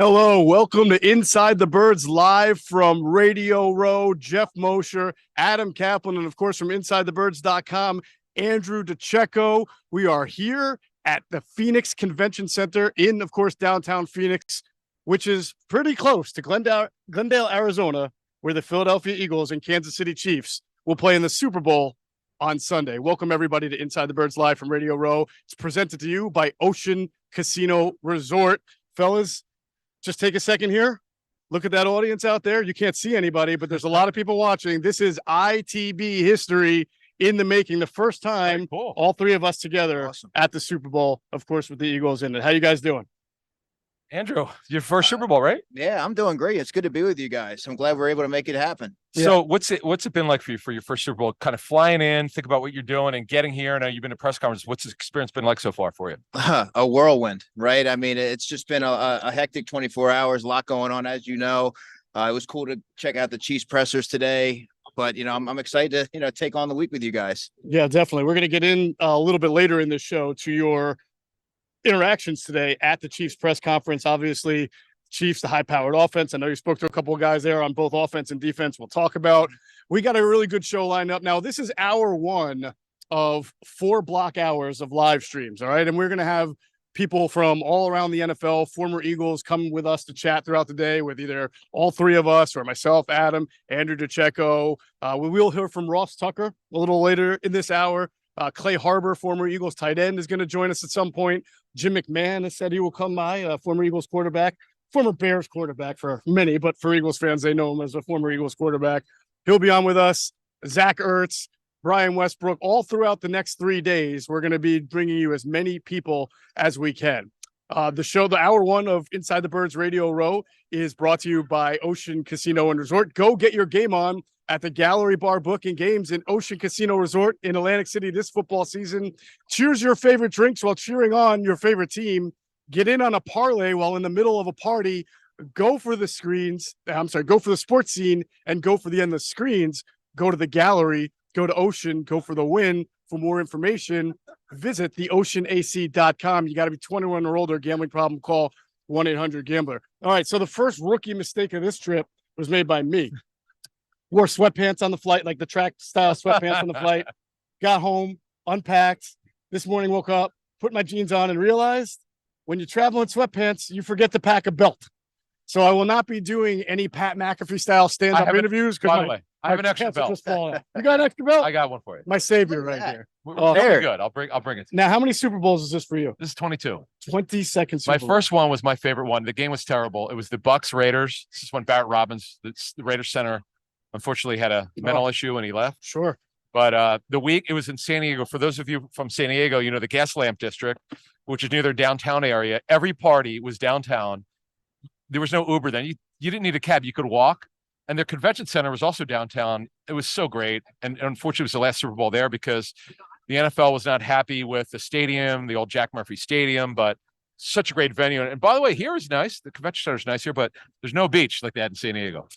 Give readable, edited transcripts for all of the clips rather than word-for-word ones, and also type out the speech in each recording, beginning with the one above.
Hello, welcome to Inside the Birds live from Radio Row. Geoff Mosher, Adam Caplan, and of course from InsideTheBirds.com, Andrew DeCecco. We are here at the Phoenix Convention Center in, of course, downtown Phoenix, which is pretty close to Glendale, Arizona, where the Philadelphia Eagles and Kansas City Chiefs will play in the Super Bowl on Sunday. Welcome, everybody, to Inside the Birds live from Radio Row. It's presented to you by Ocean Casino Resort. Fellas, just take a second here. Look at that audience out there. You can't see anybody, but there's a lot of people watching. This is ITB history in the making. The first time all three of us together at the Super Bowl, of course, with the Eagles in it. How you guys doing? Andrew, your first Super Bowl, right? Yeah, I'm doing great. It's good to be with you guys. I'm glad we're able to make it happen. So what's it been like for you for your first Super Bowl? Kind of flying in, think about what you're doing and getting here. I know you've been to press conferences. What's the experience been like so far for you? A whirlwind, right? I mean, it's just been a hectic 24 hours, a lot going on, as you know. It was cool to check out the Chiefs pressers today, but I'm excited to take on the week with you guys. Yeah, definitely. We're going to get in a little bit later in the show to your interactions today at the Chiefs press conference. Obviously, Chiefs, the high-powered offense. I know you spoke to a couple of guys there on both offense and defense. We'll talk about. We got a really good show lined up. Now, this is hour one of 4 block hours of live streams, all right? And we're going to have people from all around the NFL, former Eagles, come with us to chat throughout the day with either all three of us or myself, Adam, Andrew DeCecco. We will hear from Ross Tucker a little later in this hour. Clay Harbor, former Eagles tight end, is going to join us at some point. Jim McMahon has said he will come by, former Eagles quarterback, former Bears quarterback for many, but for Eagles fans, they know him as a former Eagles quarterback. He'll be on with us. Zach Ertz, Brian Westbrook, all throughout the next 3 days. We're going to be bringing you as many people as we can. The hour one of Inside the Birds Radio Row is brought to you by Ocean Casino and Resort. Go get your game on at the Gallery Bar Booking Games in Ocean Casino Resort in Atlantic City this football season. Choose your favorite drinks while cheering on your favorite team. Get in on a parlay while in the middle of a party. Go for the sports scene and go for the endless screens. Go to the Gallery, go to Ocean, go for the win. For more information, visit theoceanac.com. You got to be 21 or older. Gambling problem, call 1-800-GAMBLER. All right, so the first rookie mistake of this trip was made by me. Wore sweatpants on the flight, like the track style sweatpants on the flight. Got home, unpacked. This morning, woke up, put my jeans on, and realized when you travel in sweatpants, you forget to pack a belt. So I will not be doing any Pat McAfee style stand-up interviews. By the way, I have an extra belt. You got an extra belt? I got one for you. My savior right here. Very good. I'll bring it. Now, how many Super Bowls is this for you? This is 22. 22nd Super Bowl. My first one was my favorite one. The game was terrible. It was the Bucs Raiders. This is when Barrett Robbins, the Raiders center, unfortunately had a mental issue and he left. Sure. But the week it was in San Diego. For those of you from San Diego, you know the Gas Lamp District, which is near their downtown area. Every party was downtown. There was no Uber then. You didn't need a cab. You could walk. And their convention center was also downtown. It was so great. And unfortunately, it was the last Super Bowl there because the NFL was not happy with the stadium, the old Jack Murphy Stadium, but such a great venue. And by the way, here is nice. The convention center is nice here, but there's no beach like they had in San Diego.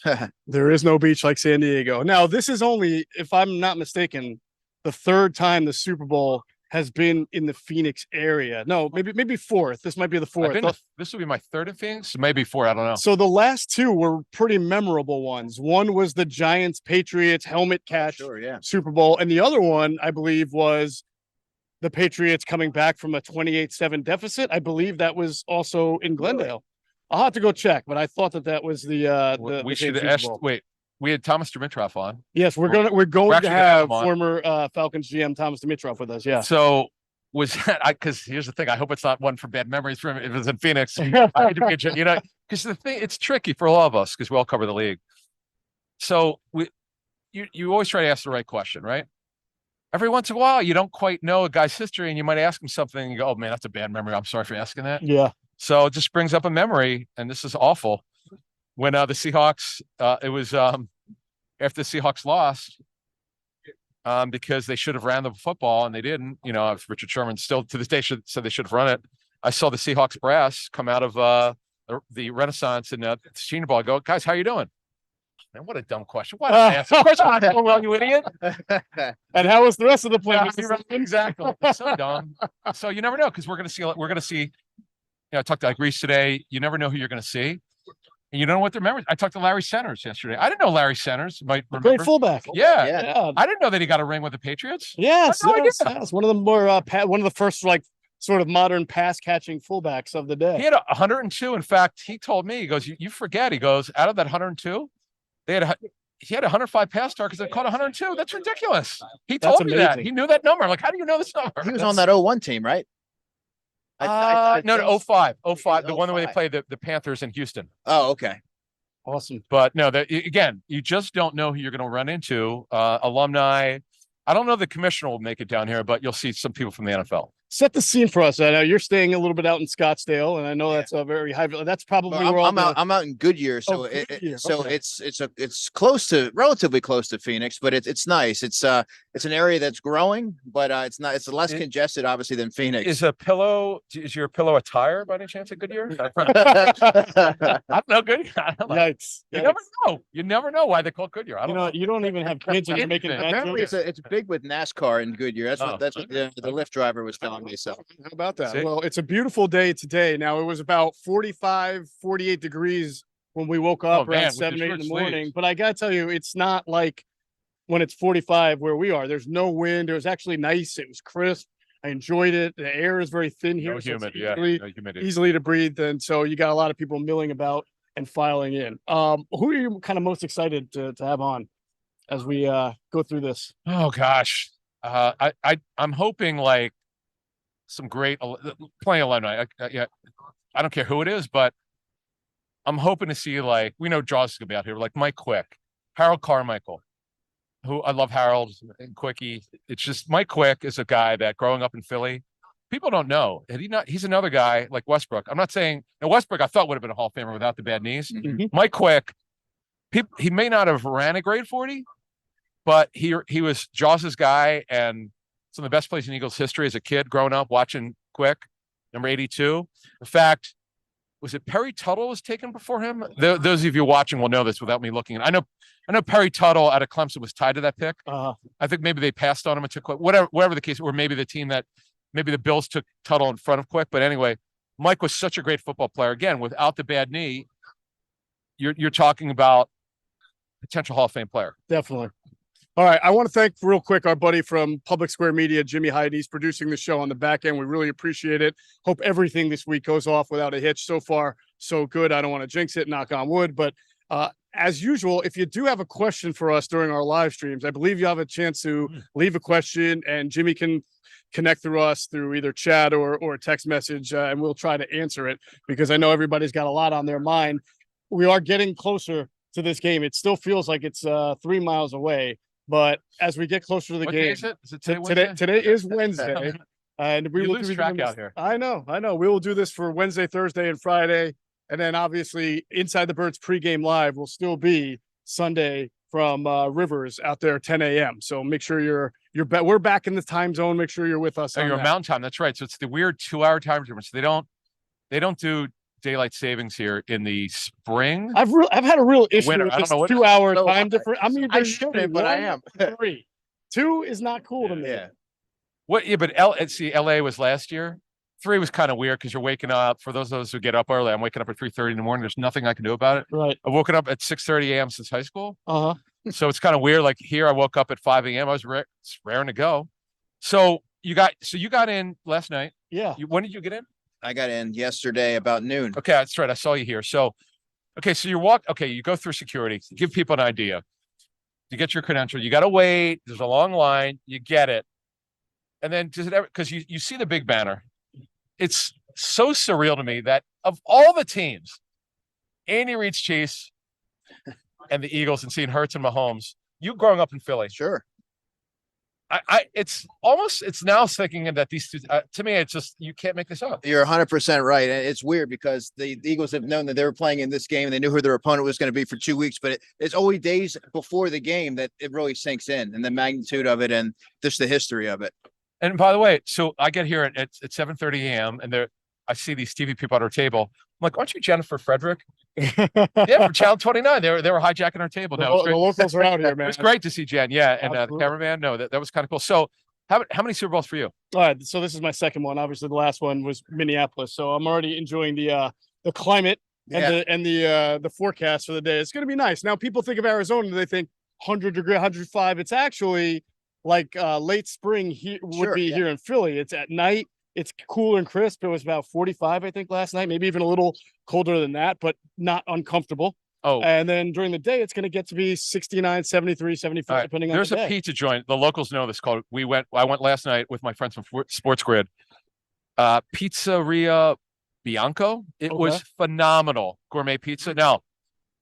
There is no beach like San Diego. Now, this is only, if I'm not mistaken, the third time the Super Bowl has been in the Phoenix area. No, maybe fourth. This might be the fourth. This will be my third in Phoenix, maybe four. I don't know. So the last two were pretty memorable ones. One was the Giants Patriots helmet catch Super Bowl, and the other one, I believe, was the Patriots coming back from a 28-7 deficit. I believe that was also in Glendale. Really? I'll have to go check, but I thought that was the we should have asked. Wait. We had Thomas Dimitroff on. Yes, we're going to have former Falcons GM Thomas Dimitroff with us. Yeah. So was that because here's the thing. I hope it's not one for bad memories for him. If it was in Phoenix, I need to be, because the thing, it's tricky for all of us because we all cover the league. So you always try to ask the right question, right? Every once in a while, you don't quite know a guy's history, and you might ask him something, and you go, "Oh man, that's a bad memory. I'm sorry for asking that." Yeah. So it just brings up a memory, and this is awful. When the Seahawks, it was after the Seahawks lost because they should have ran the football and they didn't. Richard Sherman still to this day said they should have run it. I saw the Seahawks brass come out of the Renaissance and the Senior Bowl. I go, guys, how you doing? Man, what a dumb question. What an answer. Of course I'm not doing well, you idiot. And how was the rest of the play? Exactly. So dumb. So you never know because we're gonna see I talked to Reese today. You never know who you're going to see. And you don't know what their memories. I talked to Larry Centers yesterday. I didn't know Larry Centers might remember. Great fullback. Yeah. Yeah. I didn't know that he got a ring with the Patriots. Yes. I had no Yes. idea. Yes. One of the more, one of the first, like, sort of modern pass catching fullbacks of the day. He had 102. In fact, he told me, he goes, you forget, he goes, out of that 102, he had 105 pass targets that caught 102. That's ridiculous. He told me that. He knew that number. I'm like, how do you know this number? He was on that 01 team, right? No, 05, the one where they played the Panthers in Houston. Oh, okay. Awesome. But no, again, you just don't know who you're going to run into. Alumni. I don't know if the commissioner will make it down here, but you'll see some people from the NFL. Set the scene for us. I know you're staying a little bit out in Scottsdale, and I know that's a very high. That's probably where I'm out in Goodyear, so it's relatively close to Phoenix, but it's nice. It's an area that's growing, but it's less congested, obviously, than Phoenix. Is your pillow a tire by any chance at Goodyear? I don't know. Yikes! You never know why they call it Goodyear. I don't know. You don't even have kids and you're making that. Apparently, it's big with NASCAR in Goodyear. That's what the Lyft driver was telling me. So how about that? See? Well, it's a beautiful day today. Now it was about 45, 48 degrees when we woke up around 7, 8 in the morning. But I gotta tell you, it's not like when it's 45 where we are. There's no wind. It was actually nice. It was crisp. I enjoyed it. The air is very thin here. No humid, easily to breathe. And so you got a lot of people milling about and filing in. Who are you kind of most excited to have on as we go through this? Oh gosh. I'm hoping like some great plenty of alumni. I don't care who it is, but I'm hoping to see, like, we know Jaws is gonna be out here, like Mike Quick, Harold Carmichael, who I love. Harold and Quickie. It's just Mike Quick is a guy that growing up in Philly, people don't know. He's another guy like Westbrook. I'm not saying Westbrook I thought would have been a Hall of Famer without the bad knees. Mm-hmm. Mike Quick, he may not have ran a grade 40, but he was Jaws's guy, and some of the best plays in Eagles history as a kid growing up watching Quick, number 82. In fact, was it Perry Tuttle was taken before him? Those of you watching will know this without me looking. I know Perry Tuttle out of Clemson was tied to that pick. I think maybe they passed on him and took Quick, whatever the case, or maybe the Bills took Tuttle in front of Quick. But anyway, Mike was such a great football player. Again, without the bad knee, you're talking about potential Hall of Fame player. Definitely. All right. I want to thank real quick our buddy from Public Square Media, Jimmy Hyde. He's producing the show on the back end. We really appreciate it. Hope everything this week goes off without a hitch. So far, so good. I don't want to jinx it, knock on wood. But as usual, if you do have a question for us during our live streams, I believe you have a chance to leave a question and Jimmy can connect through us through either chat or a text message, and we'll try to answer it because I know everybody's got a lot on their mind. We are getting closer to this game. It still feels like it's 3 miles away. But as we get closer to the game, Is it today is Wednesday, and we will lose track out here. I know. We will do this for Wednesday, Thursday, and Friday, and then obviously Inside the Birds pregame live will still be Sunday from Rivers out there 10 a.m. So make sure we're back in the time zone. Make sure you're with us. Oh, you're Mountain Time. That's right. So it's the weird 2-hour time difference. They don't do daylight savings here in the spring. I've had a real issue with this 2-hour time difference. I mean, I shouldn't, but I am. 3. 2 is not cool to me. Yeah. But LA was last year. 3 was kind of weird because you're waking up. For those of us who get up early, I'm waking up at 3:30 in the morning. There's nothing I can do about it. Right. I've woken up at 6:30 a.m. since high school. So it's kind of weird. Like here, I woke up at 5 a.m. I was raring to go. So you got in last night. Yeah. When did you get in? I got in yesterday about noon. Okay, that's right. I saw you here. So you you go through security. Give people an idea. You get your credential. You got to wait. There's a long line. You get it. And then does it ever, because you see the big banner. It's so surreal to me that of all the teams, Andy Reid's Chiefs and the Eagles and seeing Hurts and Mahomes, you growing up in Philly. Sure. It's now thinking that these two, to me, it's just, you can't make this up. You're 100% right. And it's weird because the Eagles have known that they were playing in this game and they knew who their opponent was going to be for 2 weeks, but it's always days before the game that it really sinks in and the magnitude of it and just the history of it. And by the way, so I get here at 7:30 a.m. and I see these TV people at our table. I'm like, aren't you Jennifer Frederick? Yeah, from Channel 29. They were hijacking our table. The locals are out here, man. It was great to see Jen. Yeah, and the cameraman. No, that was kind of cool. So How many Super Bowls for you? All right, so this is my second one. Obviously, the last one was Minneapolis, so I'm already enjoying the climate and the forecast for the day. It's going to be nice. Now, people think of Arizona, they think 100-degree, 105. It's actually like late spring here in Philly. It's at night. It's cool and crisp. It was about 45, I think, last night, maybe even a little colder than that, but not uncomfortable. Oh, and then during the day, it's going to get to be 69, 73, 75, depending on the day. There's a pizza joint. The locals know this called. I went last night with my friends from Sports Grid. Pizzeria Bianco. It was phenomenal. Gourmet pizza. Now,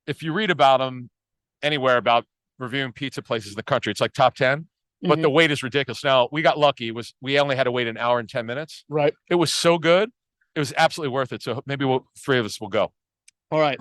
if you read about them anywhere about reviewing pizza places in the country, it's like top 10. But the wait is ridiculous. Now, we got lucky. We only had to wait an hour and 10 minutes. Right. It was so good. It was absolutely worth it. So maybe three of us will go. All right.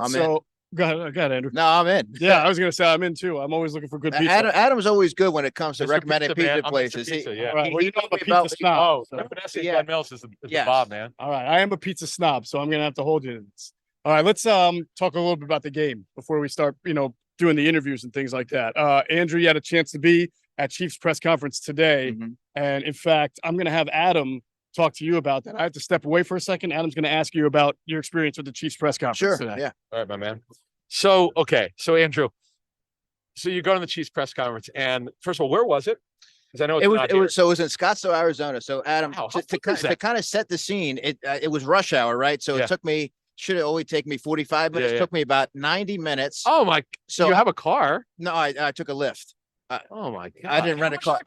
Go ahead, Andrew. No, I'm in. Yeah, I was gonna say I'm in too. I'm always looking for good pizza. Adam's always good when it comes to Mr. recommending pizza places. All right. Well, you know I'm a pizza snob. Glenn Mills is the Bob, man. All right. I am a pizza snob, so I'm gonna have to hold you to this. All right, let's talk a little bit about the game before we start, doing the interviews and things like that. Andrew, you had a chance to be at Chiefs press conference today. And in fact, I'm gonna have Adam talk to you about that. I have to step away for a second. Adam's gonna ask you about your experience with the Chiefs press conference today. Yeah. All right, my man. So Andrew, you go to the Chiefs press conference, and first of all, where was it? Because I know it was in Scottsdale, Arizona. So Adam, to kind of set the scene, it was rush hour, right? So it took me should have only taken me 45 minutes. It took me about 90 minutes. Oh my! So you have a car? No, I took a Lyft. Oh my God! I didn't rent a car.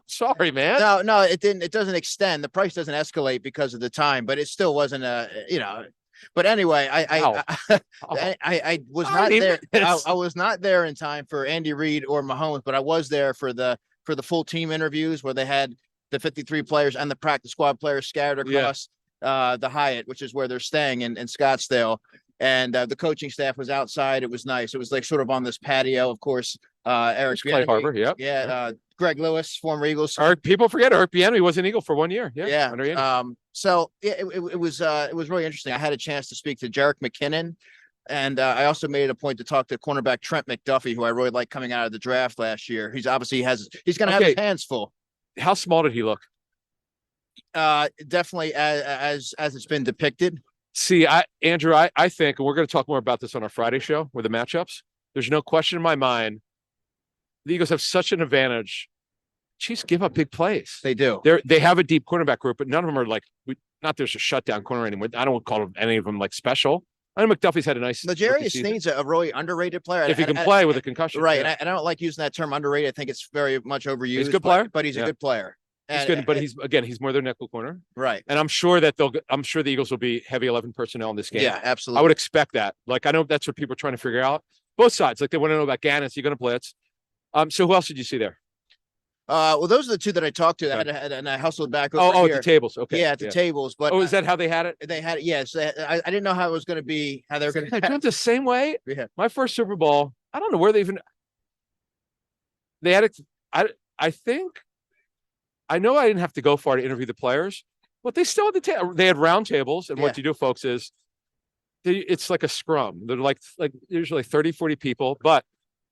Sorry, man. No, it didn't. It doesn't extend. The price doesn't escalate because of the time, but it still wasn't But anyway, I was not there. I was not there in time for Andy Reid or Mahomes, but I was there for the full team interviews where they had the 53 players and the practice squad players scattered across the Hyatt, which is where they're staying in Scottsdale. And the coaching staff was outside. It was nice. It was like sort of on this patio, of course. Eric Clay Harbor, Greg Lewis, former Eagles. People forget Eric Bieniemy was an Eagle for 1 year. It was really interesting. I had a chance to speak to Jerick McKinnon, and I also made it a point to talk to cornerback Trent McDuffie, who I really liked coming out of the draft last year. He's going to have his hands full. How small did he look? Definitely as it's been depicted. See, Andrew, I think, and we're going to talk more about this on our Friday show with the matchups. There's no question in my mind. The Eagles have such an advantage. Chiefs give up big plays. They do. They have a deep cornerback group, but none of them are like, not there's a shutdown corner anymore. I don't call any of them like special. I know McDuffie's had a nice. L'Jarius Sneed's a really underrated player. If he can play with a concussion. Right. And I don't like using that term underrated. I think it's very much overused. He's a good player. But he's a good player. He's good, but he's more their nickel corner. Right. And I'm sure the Eagles will be heavy 11 personnel in this game. Yeah, absolutely. I would expect that. Like, I know that's what people are trying to figure out. Both sides. Like, they want to know about Gannon. Is he going to blitz? So who else did you see there? Well, those are the two that I talked to. And I hustled back over here. At the tables. Okay. Yeah, at the tables. But is that how they had it? They had it. Yes. I didn't know how it was going to be. How they were going to. I dreamt the same way. Yeah. My first Super Bowl. I don't know where they had it. I think. I know I didn't have to go far to interview the players, but they still had they had round tables. And what you do, folks, is it's like a scrum. They're like usually 30, 40 people, but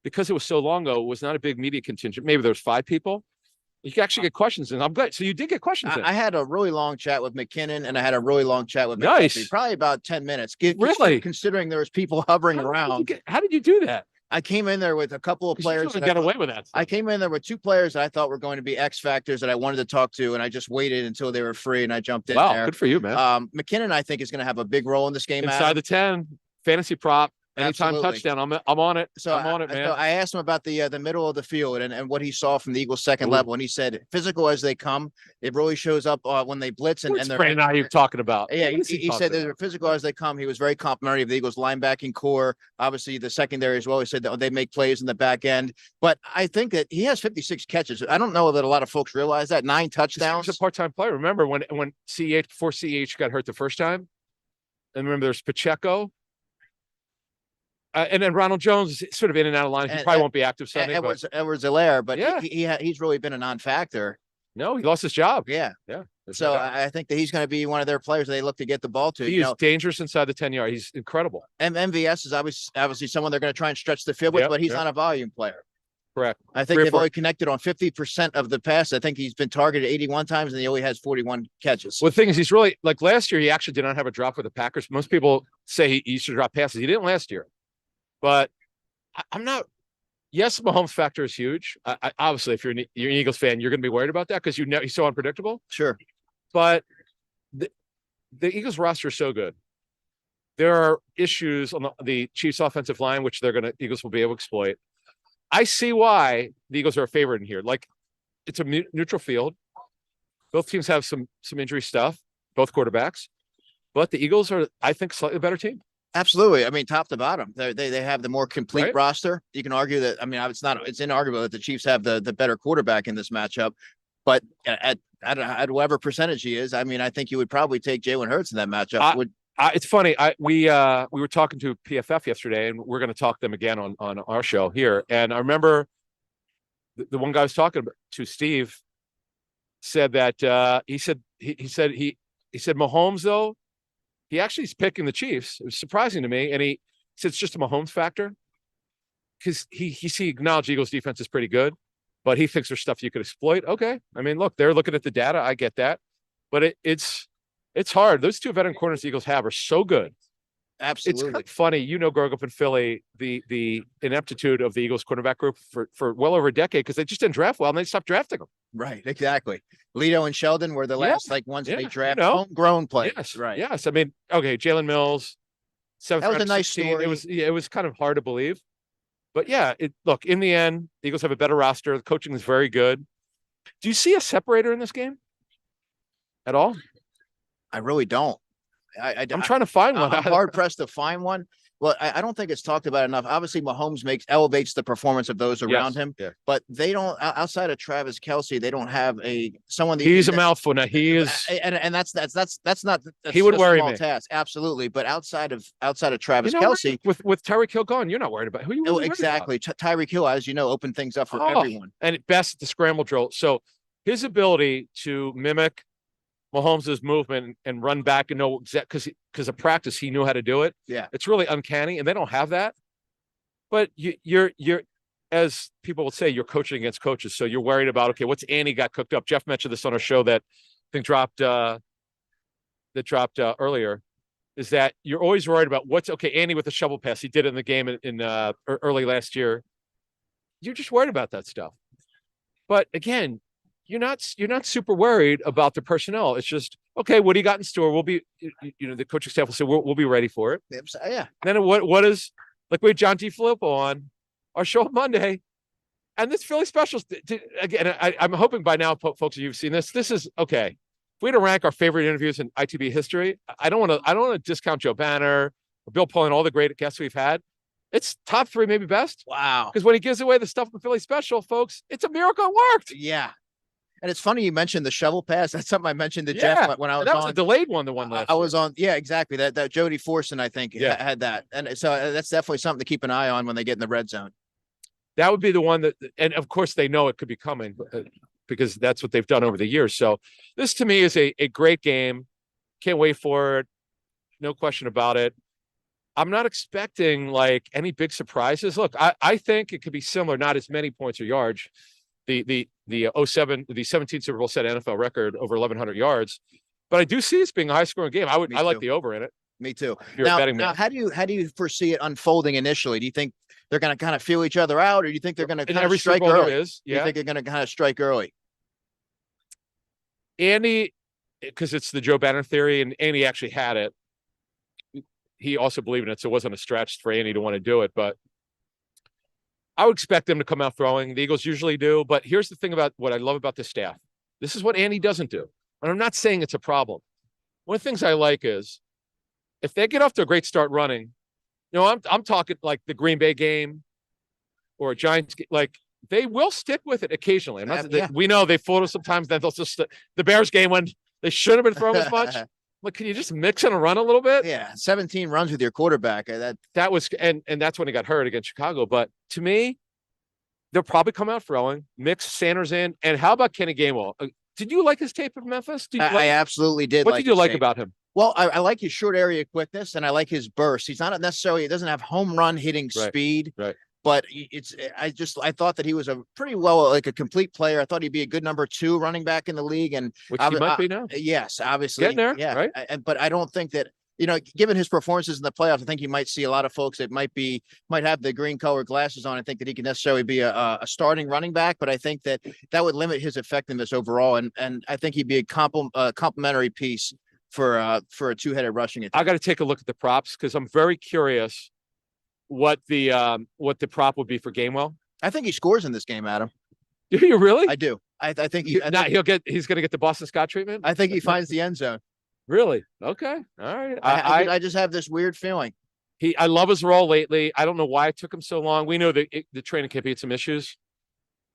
because it was so long ago, it was not a big media contingent. Maybe there's 5 people. You can actually get questions in. I'm glad. So you did get questions in. I had a really long chat with McKinnon, and I had a really long chat with McDuffie. Nice. Probably about 10 minutes. Really? Considering there was people hovering around. How did you do that? I came in there with a couple of players. That got away with that. I came in there with 2 players that I thought were going to be X factors that I wanted to talk to, and I just waited until they were free, and I jumped in there. Wow, good for you, man. McKinnon, I think, is going to have a big role in this game. Inside the 10, fantasy prop. Anytime touchdown, I'm on it. I'm on it, man. I asked him about the middle of the field and what he saw from the Eagles' second level, and he said, physical as they come, it really shows up when they blitz and they're. Brandon, you're talking about. Yeah, he said they're physical as they come. He was very complimentary of the Eagles' linebacking core, obviously the secondary as well. He said that they make plays in the back end, but I think that he has 56 catches. I don't know that a lot of folks realize that 9 touchdowns. He's a part-time player. Remember when before CEH got hurt the first time, and remember there's Pacheco. And then Ronald Jones is sort of in and out of line. He probably won't be active Sunday. Edwards-Helaire, but he's really been a non-factor. No, he lost his job. Yeah. So I think that he's going to be one of their players they look to get the ball to. He is dangerous inside the 10-yard. He's incredible. And MVS is obviously someone they're going to try and stretch the field with, but he's not a volume player. Correct. I think Three or they've four. only connected on 50% of the pass. I think he's been targeted 81 times and he only has 41 catches. Well, the thing is, he's really like last year. He actually did not have a drop with the Packers. Most people say he used to drop passes. He didn't last year, but I'm not. Yes, Mahomes factor is huge. Obviously, if you're an Eagles fan, you're going to be worried about that because you know he's so unpredictable. Sure, but the Eagles roster is so good. There are issues on the Chiefs offensive line, which Eagles will be able to exploit. I see why the Eagles are a favorite in here. Like, it's a neutral field. Both teams have some injury stuff, both quarterbacks, but the Eagles are, I think, slightly better team. absolutely. I mean, top to bottom, they have the more complete Right. roster. You can argue that. I mean, it's inarguable that the Chiefs have the better quarterback in this matchup. But at whatever percentage he is, I mean, I think you would probably take Jalen Hurts in that matchup. It's funny. We were talking to PFF yesterday, and we're going to talk to them again on our show here. And I remember the one guy I was talking to, Steve, said that he said Mahomes, though, he actually is picking the Chiefs. It was surprising to me, and he said it's just a Mahomes factor because he acknowledged Eagles defense is pretty good, but he thinks there's stuff you could exploit. Okay, I mean, look, they're looking at the data. I get that, but it's hard. Those two veteran corners the Eagles have are so good. Absolutely. It's kind of funny, growing up in Philly, the ineptitude of the Eagles cornerback group for well over a decade because they just didn't draft well and they stopped drafting them. Right, exactly. Lito and Sheldon were the last ones they draft homegrown players. Yes, right. Yes. I mean, okay, Jalen Mills, That was a nice 16. story. It was kind of hard to believe. But yeah, look, in the end, the Eagles have a better roster. The coaching is very good. Do you see a separator in this game at all? I really don't. I'm trying to find one. I'm hard pressed to find one. Well, I don't think it's talked about enough. Obviously, Mahomes elevates the performance of those around him, but they don't. Outside of Travis Kelce, they don't have someone. He's a mouthful now. He is, and that's not. He would worry me. Task, absolutely. But outside of Travis Kelce, with Tyreek Hill gone, you're not worried about who you. Really exactly. Tyreek Hill, as you know, opened things up for everyone, and at best the scramble drill. So his ability to mimic Mahomes' movement and run back and know because of practice he knew how to do it. Yeah, it's really uncanny, and they don't have that. But you're as people would say, you're coaching against coaches, so you're worried about what's Andy got cooked up. Geoff mentioned this on our show that I think dropped earlier. Is that you're always worried about Andy with the shovel pass he did it in the game in early last year. You're just worried about that stuff. But again, you're not super worried about the personnel. It's just, okay, what do you got in store? We'll be, the coaching staff will say, we'll be ready for it. Yeah. Then what is, like we had John DeFilippo on our show Monday, and this Philly specials, again, I'm hoping by now, folks, you've seen this. This is, okay, if we had to rank our favorite interviews in ITB history, I don't want to discount Joe Banner, or Bill Pullen, all the great guests we've had. It's top 3, maybe best. Wow. Because when he gives away the stuff in Philly special, folks, it's a miracle it worked. Yeah. And it's funny you mentioned the shovel pass. That's something I mentioned to Geoff when I was on. That was a delayed one, the one last I was on. Yeah, exactly. That Jody Forson, I think, had that. And so that's definitely something to keep an eye on when they get in the red zone. That would be the one that, and of course they know it could be coming because that's what they've done over the years. So this to me is a great game. Can't wait for it. No question about it. I'm not expecting like any big surprises. Look, I think it could be similar, not as many points or yards. The 17 Super Bowl set NFL record over 1,100 yards, but I do see this being a high scoring game. I like the over in it. Me too. Now, how do you foresee it unfolding initially? Do you think they're going to kind of feel each other out, or do you think they're going to kind of strike early? Do you think they're going to kind of strike early? Andy, because it's the Joe Banner theory, and Andy actually had it. He also believed in it, so it wasn't a stretch for Andy to want to do it, but I would expect them to come out throwing. The Eagles usually do, but here's the thing about what I love about this staff. This is what Andy doesn't do. And I'm not saying it's a problem. One of the things I like is if they get off to a great start running, I'm talking like the Green Bay game or a Giants, like they will stick with it occasionally. We know they fooled us sometimes. Then they'll just, the Bears game when they shouldn't have been throwing as much. Like, can you just mix and run a little bit? Yeah, 17 runs with your quarterback. That was, and that's when he got hurt against Chicago. But to me, they'll probably come out throwing, mix Sanders in. And how about Kenny Gainwell? Did you like his tape of Memphis? I absolutely did. What did you like about him? Well, I like his short area quickness, and I like his burst. He's not necessarily, he doesn't have home run hitting speed. Right. but I thought that he was a pretty well, like a complete player. I thought he'd be a good number 2 running back in the league. And Which he might be now. yes, obviously. Getting there, yeah. right? But I don't think that, given his performances in the playoffs, I think you might see a lot of folks that might have the green colored glasses on and think that he can necessarily be a starting running back. But I think that would limit his effectiveness overall. And I think he'd be a complementary piece for a 2-headed rushing attack. I got to take a look at the props because I'm very curious what the prop would be for Gainwell. I think he scores in this game, Adam. Do you really? I do. I think he's going to get the Boston Scott treatment. I think he finds the end zone. Really? Okay. All right. I just have this weird feeling. I love his role lately. I don't know why it took him so long. We know that the training camp had some issues,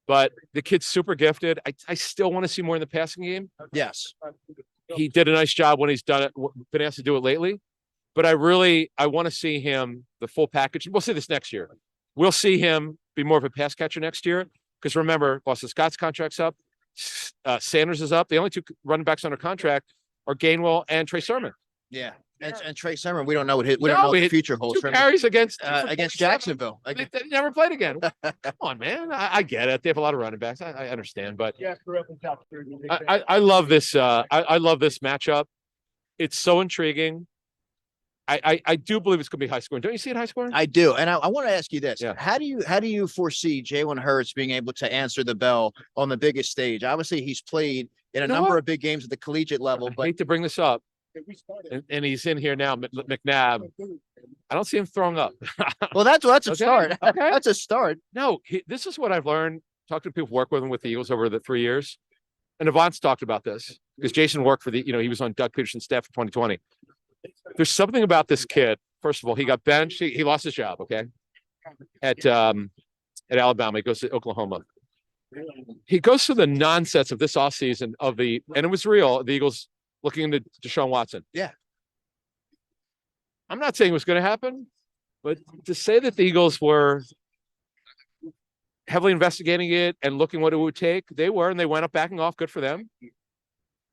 but the kid's super gifted. I still want to see more in the passing game. Yes. He did a nice job when he's been asked to do it lately, but I want to see him the full package. We'll see this next year. We'll see him be more of a pass catcher next year. Because remember, Boston Scott's contract's up. Sanders is up. The only 2 running backs under contract are Gainwell and Trey Sermon. Yeah, and Trey Sermon, we don't know what the future holds. 2 carries against Jacksonville. They never played again. Come on, man. I get it. They have a lot of running backs. I understand, but I love this. I love this matchup. It's so intriguing. I do believe it's going to be high scoring. Don't you see it high scoring? I do, and I want to ask you this: Yeah. How do you foresee Jalen Hurts being able to answer the bell on the biggest stage? Obviously, he's played in a number of big games at the collegiate level. I hate to bring this up, and he's in here now, McNabb. I don't see him throwing up. Well, that's a start. Okay. That's a start. No, this is what I've learned. Talking to people who work with him with the Eagles over the 3 years, and Avant's talked about this because Jason worked for he was on Doug Peterson's staff for 2020. There's something about this kid. First of all, he got benched. He lost his job. Okay, at Alabama, he goes to Oklahoma. He goes through the nonsense of this offseason and it was real. The Eagles looking into Deshaun Watson. Yeah, I'm not saying it was going to happen, but to say that the Eagles were heavily investigating it and looking what it would take, they were, and they went up backing off. Good for them.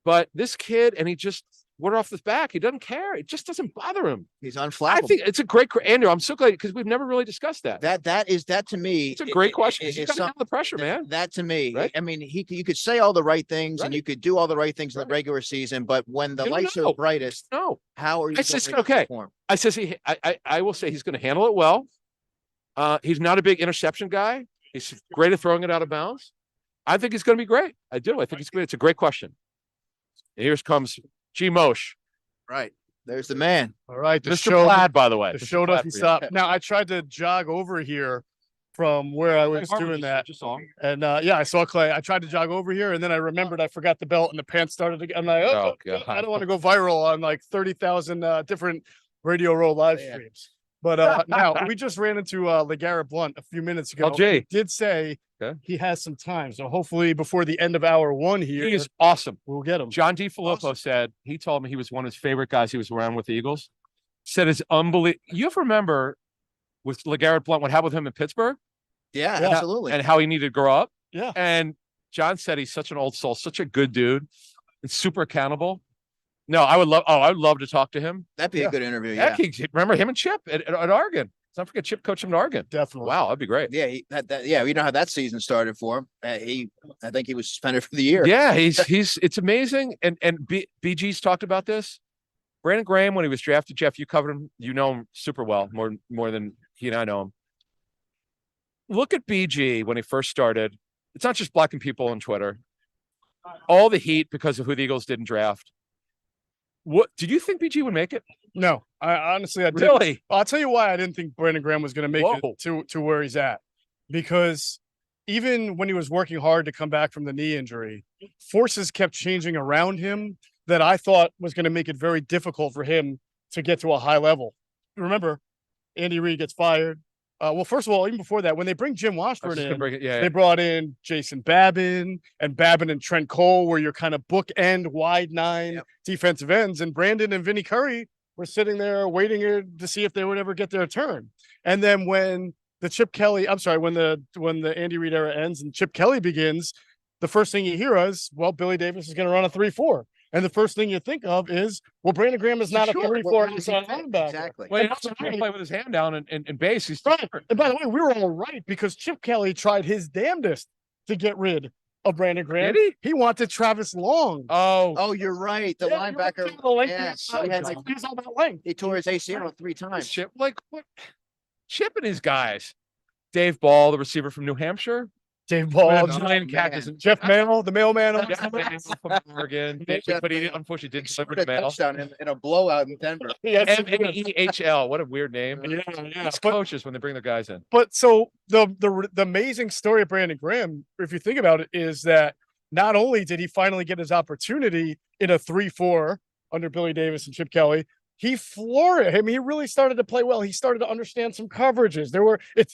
But this kid, and he just water off his back. He doesn't care. It just doesn't bother him. He's unflappable. I think it's a great, Andrew. I'm so glad because we've never really discussed that. That to me, it's a great question. He's got to handle the pressure, man. That to me, right? I mean, you could say all the right things and you could do all the right things in the regular season, but when the lights are brightest, how are you? Perform? I will say he's going to handle it well. He's not a big interception guy. He's great at throwing it out of bounds. I think he's going to be great. I do. I think it's a great question. And here comes G. Moshe. Right. There's the man. All right. Mr. Plaid, by the way. The show doesn't stop. Now, I tried to jog over here from where I was doing that. And I saw Clay. I tried to jog over here, and then I remembered I forgot the belt, and the pants started again. I'm like, I don't want to go viral on like 30,000 different Radio Row live streams. But now we just ran into LeGarrette Blount a few minutes ago. Jay did say he has some time. So hopefully before the end of hour 1 here. He is awesome. We'll get him. John DeFilippo said, he told me he was one of his favorite guys he was around with the Eagles. Said it's unbelievable. You remember with LeGarrette Blount what happened with him in Pittsburgh? Yeah, absolutely. And how he needed to grow up. Yeah. And John said he's such an old soul, such a good dude, and super accountable. No, I would love to talk to him. That'd be a good interview. Yeah. Remember him and Chip at Oregon. Don't forget Chip coached him at Oregon. Definitely. Wow, that'd be great. Yeah, we know how that season started for him. I think he was suspended for the year. Yeah, it's amazing. And BG's talked about this. Brandon Graham, when he was drafted, Jeff, you covered him. You know him super well, more than he and I know him. Look at BG when he first started. It's not just blocking people on Twitter. All the heat because of who the Eagles didn't draft. What did you think BG would make it? No, I honestly, I didn't. Really? I'll tell you why I didn't think Brandon Graham was going to make it to where he's at, because even when he was working hard to come back from the knee injury, forces kept changing around him that I thought was going to make it very difficult for him to get to a high level. Remember, Andy Reid gets fired. Well, first of all, even before that, when they bring Jim Washburn in, they brought in Jason Babin and Trent Cole, where you're kind of bookend wide 9 defensive ends, and Brandon and Vinny Curry were sitting there waiting to see if they would ever get their turn. And then when the Andy Reid era ends and Chip Kelly begins, the first thing you hear is, well, Billy Davis is going to run a 3-4. And the first thing you think of is, well, Brandon Graham is not a Sure. 3-4 Well, outside linebacker. Exactly. Well, he And also by the can't way- play with his hand down in base. He's Right. And by the way, we were all right because Chip Kelly tried his damnedest to get rid of Brandon Graham. Did he? He wanted Travis Long. Oh, you're right. The Yeah, linebacker. the length Yeah, of he had like he's all about length. he tore his ACL 3 times. Chip, like what? Chip and his guys. Dave Ball, the receiver from New Hampshire. Dave With Ball, a Oh, giant man. cactus and Jeff Mail, the mailman. Jeff Mayo from Oregon. But he unfortunately didn't deliver Scored a the mail. touchdown in a blowout in Denver. He had some good- MEHL. What a weird name. yeah. It's But coaches when they bring their guys in. But so the amazing story of Brandon Graham, if you think about it, is that not only did he finally get his opportunity in a 3-4 under Billy Davis and Chip Kelly, he floored him. He really started to play well. He started to understand some coverages.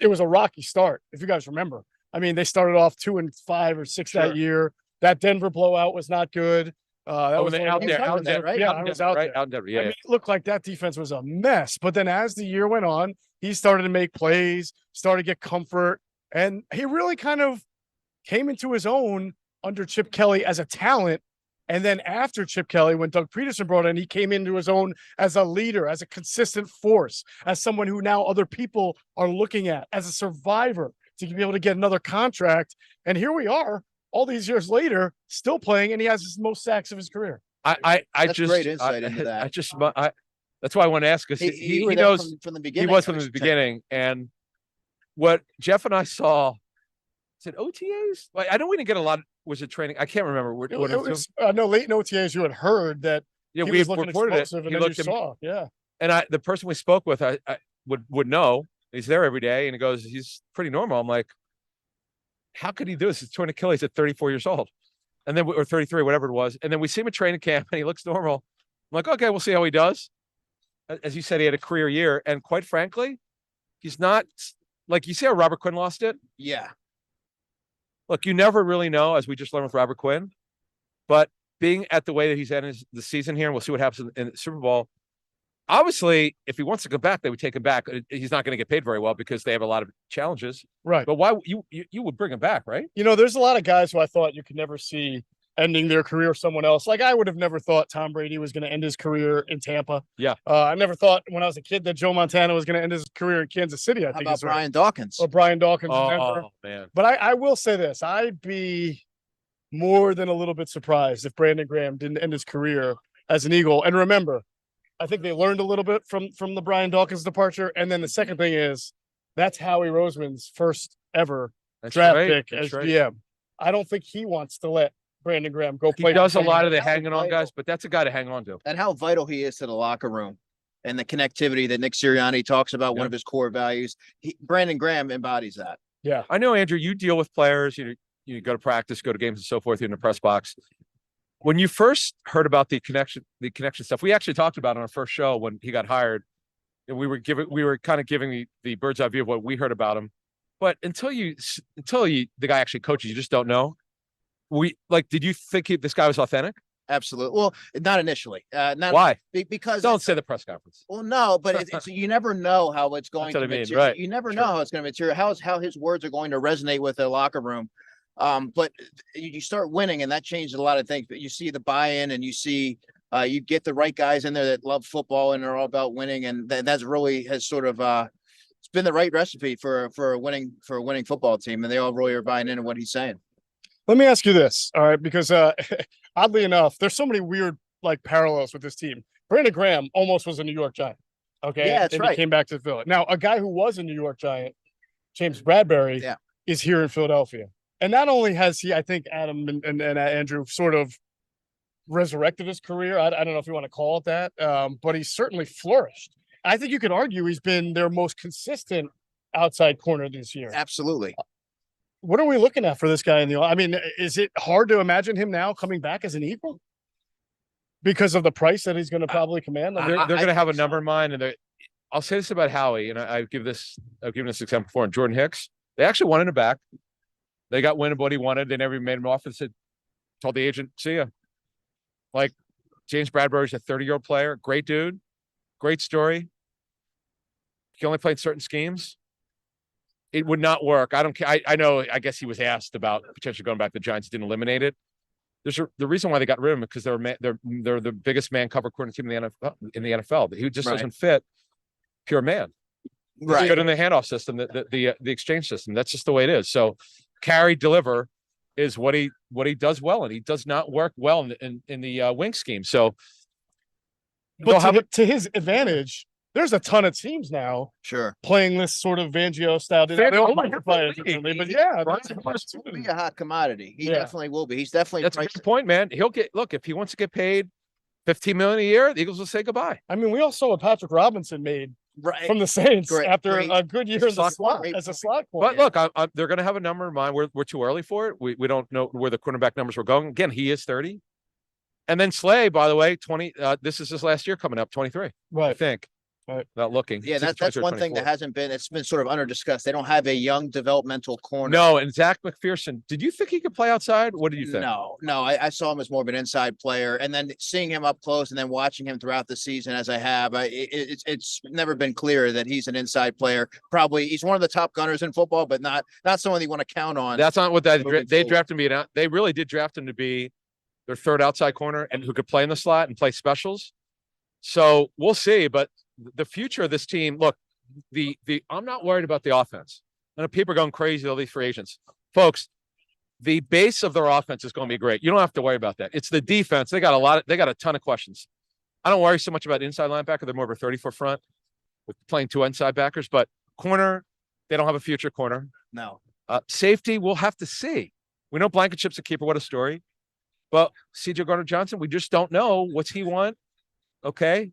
It was a rocky start, if you guys remember. I mean, they started off 2-5 or 6 Sure. that year. That Denver blowout was not good. That was Out one of there, those- out there, right? Yeah, Out I in was Denver, out right? there. Out in Denver. I Yeah. mean, it looked like that defense was a mess. But then as the year went on, he started to make plays, started to get comfort, and he really kind of came into his own under Chip Kelly as a talent. And then after Chip Kelly, when Doug Peterson brought in, he came into his own as a leader, as a consistent force, as someone who now other people are looking at, as a survivor to be able to get another contract. And here we are, all these years later, still playing, and he has his most sacks of his career. I That's just great insight into that. That's why I want to ask because You he were there knows from the he beginning. was from the beginning. And what Jeff and I saw, is it OTAs? Like, I know we didn't get a lot. Was it training? I can't remember. What It it was, no, late in OTAs, you had heard that yeah, he we was looking reported it. explosive, He and then you looked him, saw, yeah. and the person we spoke with, I would know. He's there every day, and he goes, he's pretty normal. I'm like, how could he do this? He's torn Achilles at 34 years old, and then or 33, whatever it was, and then we see him at training camp, and he looks normal. I'm like, okay, we'll see how he does. As you said, he had a career year, and quite frankly, he's not like you see how Robert Quinn lost it. Yeah. Look, you never really know, as we just learned with Robert Quinn, but being at the way that he's at the season here, and we'll see what happens in the Super Bowl. Obviously, if he wants to go back, they would take him back. He's not going to get paid very well because they have a lot of challenges. Right. But why you would bring him back, right? You know, there's a lot of guys who I thought you could never see ending their career with someone else. Like I would have never thought Tom Brady was going to end his career in Tampa. Yeah. I never thought when I was a kid that Joe Montana was going to end his career in Kansas City. I How think about is right. Brian Dawkins? Or Brian Dawkins in Denver. Oh man. But I will say this: I'd be more than a little bit surprised if Brandon Graham didn't end his career as an Eagle. And remember, I think they learned a little bit from the Brian Dawkins departure. And then the second thing is that's Howie Roseman's first ever That's draft right. pick That's as right. GM. I don't think he wants to let Brandon Graham go He play. does a lot of the That was hanging on vital. guys, but that's a guy to hang on to. And how vital he is to the locker room and the connectivity that Nick Sirianni talks about, one Yeah. of his core values. Brandon Graham embodies that. Yeah. I know, Andrew, you deal with players, you go to practice, go to games and so forth, you're in the press box. When you first heard about the connection stuff, we actually talked about it on our first show when he got hired. And we were kind of giving the bird's eye view of what we heard about him. But until the guy actually coaches, you just don't know. Did you think this guy was authentic? Absolutely. Well, not initially. Not Why? because Don't say the press conference. well, no, but it's you never know how it's going That's what to I mean, material. right. You never Sure. know how it's going to material. How his words are going to resonate with the locker room. But you start winning, and that changes a lot of things. But you see the buy-in, and you see you get the right guys in there that love football and are all about winning, and that's really has sort of it's been the right recipe for a winning football team, and they all really are buying into what he's saying. Let me ask you this, all right? Because oddly enough, there's so many weird parallels with this team. Brandon Graham almost was a New York Giant. Okay. Yeah, that's and right. He came back to Philly. Now, a guy who was a New York Giant, James Bradbury, Yeah. is here in Philadelphia. And not only has he, I think Adam and Andrew sort of resurrected his career. I don't know if you want to call it that, but he's certainly flourished. I think you could argue he's been their most consistent outside corner this year. Absolutely. What are we looking at for this guy in the? I mean, is it hard to imagine him now coming back as an Eagle because of the price that he's going to probably command? They're going to have a number in mind, and I'll say this about Howie, and I've given this example before. And Jordan Hicks, they actually wanted him back. They got wind of what he wanted. They never made him off and told the agent, "See ya." Like James Bradbury's a 30-year-old player, great dude, great story. He only played certain schemes. It would not work. I don't care. I know. I guess he was asked about potentially going back to the Giants. Didn't eliminate it. the reason why they got rid of him because they're the biggest man cover corner team in the NFL. He just doesn't fit pure man. He's good in the handoff system, the exchange system. That's just the way it is. So carry, deliver is what he does well, and he does not work well in the wing scheme. So, but to his advantage, there's a ton of teams now playing this sort of Fangio style. They all play it differently, but he'll be a hot commodity. He definitely will be. He's definitely that's a good point, man. He'll look if he wants to get paid $15 million a year, the Eagles will say goodbye. I mean, we all saw what Patrick Robinson made from the Saints after a good year in the slot as a slot corner. But look, they're going to have a number in mind. We're too early for it. We don't know where the cornerback numbers were going. Again, he is 30. And then Slay, by the way, 20. This is his last year coming up, 23. Right. I think. Right. Not looking. Yeah, that's one thing that hasn't been. It's been sort of under-discussed. They don't have a young developmental corner. No, and Zach McPherson. Did you think he could play outside? What did you think? No. I saw him as more of an inside player, and then seeing him up close, and then watching him throughout the season as I have, it's never been clear that he's an inside player. Probably he's one of the top gunners in football, but not someone you want to count on. That's not what they drafted him to be. They really did draft him to be their third outside corner and who could play in the slot and play specials. So we'll see, but the future of this team, look, I'm not worried about the offense. I know people are going crazy, all these free agents. Folks, the base of their offense is going to be great. You don't have to worry about that. It's the defense. They got a ton of questions. I don't worry so much about inside linebacker. They're more of a 34 front with playing two inside backers, but corner, they don't have a future corner. No. Safety, we'll have to see. We know Blankenship's a keeper. What a story. But CJ Gardner-Johnson, we just don't know. What's he want? Okay.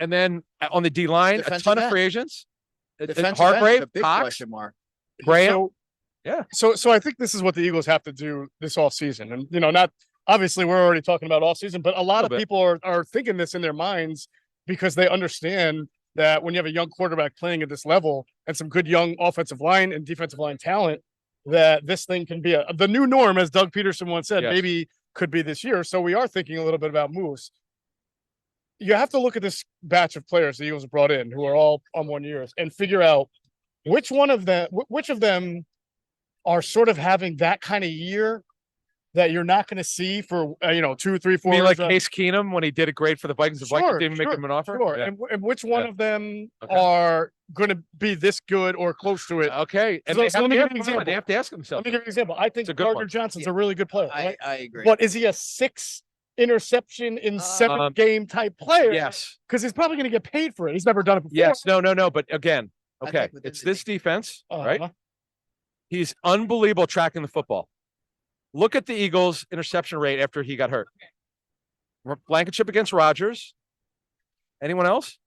And then on the D line, a ton of free agents. Hargrave, big Cox, question mark. Graham. So I think this is what the Eagles have to do this off season. And not obviously we're already talking about off season, but a lot of people are thinking this in their minds because they understand that when you have a young quarterback playing at this level and some good young offensive line and defensive line talent, that this thing can be the new norm, as Doug Peterson once said, maybe could be this year. So we are thinking a little bit about moves. You have to look at this batch of players the Eagles brought in who are all on 1 year and figure out which of them are sort of having that kind of year that you're not going to see for 2, 3, 4 years. Like Case Keenum when he did it great for the Vikings. The Vikings didn't make him an offer. Sure. Yeah. And which one of them are going to be this good or close to it? Okay. And let me give you an example. They have to ask themselves. Let me give you an example. I think Gardner-Johnson's a really good player. Right? I agree. But is he a 6 interception in 7 game type player? Yes. Because he's probably going to get paid for it. He's never done it before. Yes. No. But again, okay. It's this defense, right? He's unbelievable tracking the football. Look at the Eagles' interception rate after he got hurt. Blankenship against Rodgers. Anyone else?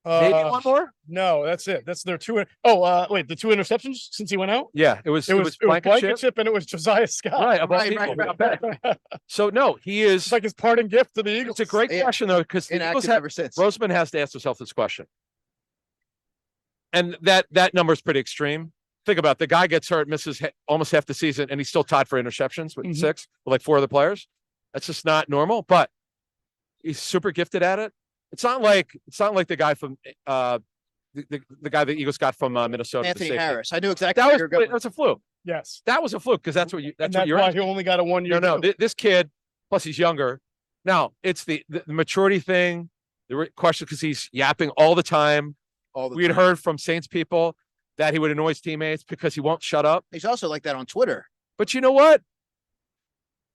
Maybe one more? No, that's it. That's their 2. Wait, the 2 interceptions since he went out? Yeah, it was Blankenship and it was Josiah Scott. Right. So no, he is. It's like his parting gift to the Eagles. It's a great question though, because Roseman has to ask himself this question, and that number is pretty extreme. Think about it. The guy gets hurt, misses almost half the season, and he's still tied for interceptions with 6, with like 4 other players. That's just not normal. But he's super gifted at it. It's not like the guy from the guy the Eagles got from Minnesota. Anthony Harris. I knew exactly that was a fluke. Yes, that was a fluke because that's you're. Why he only got a 1 year. No. This kid, plus he's younger. Now it's the maturity thing. The question because he's yapping all the time. We had heard from Saints people that he would annoy his teammates because he won't shut up. He's also like that on Twitter. But you know what?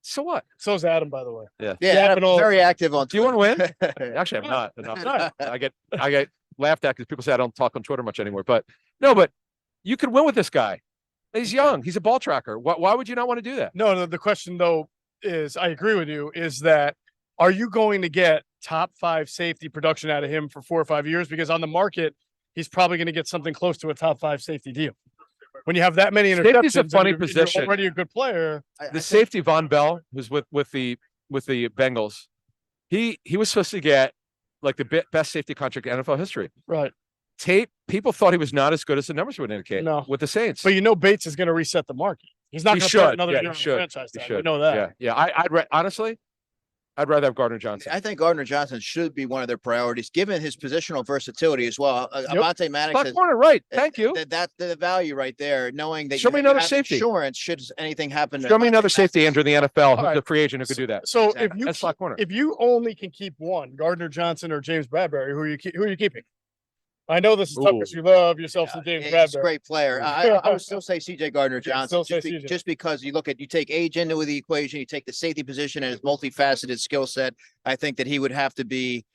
So what? So is Adam, by the way. Yeah, Adam, very active on Twitter. Do you want to win? Actually, I'm not. I get laughed at because people say I don't talk on Twitter much anymore. But you could win with this guy. He's young. He's a ball tracker. Why would you not want to do that? No, the question though is, I agree with you, is that are you going to get top 5 safety production out of him for 4 or 5 years? Because on the market, he's probably going to get something close to a top 5 safety deal. When you have that many interceptions, safety's a funny position. You're already a good player. The safety Von Bell, who's with the Bengals, he was supposed to get like the best safety contract in NFL history. Right. Tape. People thought he was not as good as the numbers would indicate. No. With the Saints, but Bates is going to reset the market. He's not going to put another year on the franchise tag. We know that. Yeah. I'd honestly, I'd rather have Gardner Johnson. I think Gardner Johnson should be one of their priorities, given his positional versatility as well. Avonte Maddox Spot corner, right? Thank you. That's the value right there, knowing that Show you me another have safety. insurance should anything happen. Show me another safety, Andrew, in the NFL, All right. the free agent who could do that. So Exactly. That's slot corner. if you only can keep one, Gardner Johnson or James Bradbury, who are you keeping? I know this is tough because you love yourself some James He's a Bradbury. great player. I would still say CJ Gardner Johnson, Still say CJ. just because you take age into the equation, you take the safety position and his multifaceted skill set. I think that he would have to be